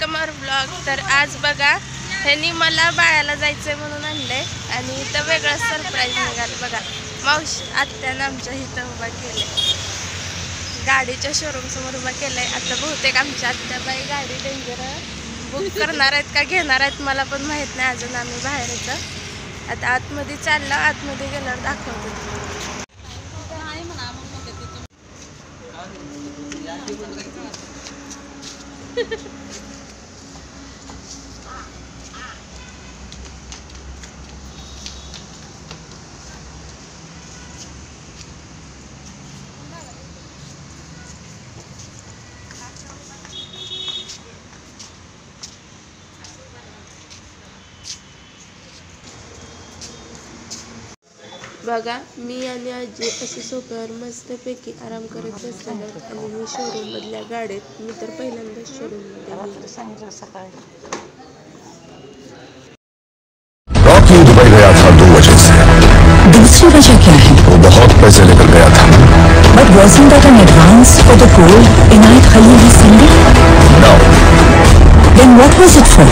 राजकुमार blog. तर आज बघा ह्यांनी मला बाळाला जायचंय म्हणून आणलंय आणि इथं वेगळं सरप्राईज निघालं. बघा मावशी आत्यानं आमच्या इथं उभा केलंय, गाडीच्या शोरूम समोर उभा केलंय. आता बहुतेक आमच्या आत्याबाई गाडी डेंजर बुक करणार आहेत का घेणार आहेत मला पण माहित नाही अजून. आम्ही बाहेर येतं आता आतमध्ये चाललं, आतमध्ये गेल्यावर दाखवतो. बघा मी आणि आजी असे सोफ्यावर मस्तपैकी आराम करत बसलेलो आणि मी शोरूम मधल्या गाडीत. मी तर पहिल्यांदा शोरूम रॉकी दुबई गया था 2 वजह से. दूसरी वजह क्या है? वो बहुत पैसे लेकर गया था. But wasn't that an advance for the gold Inayat Khalil has sent him? No. Then what was it for?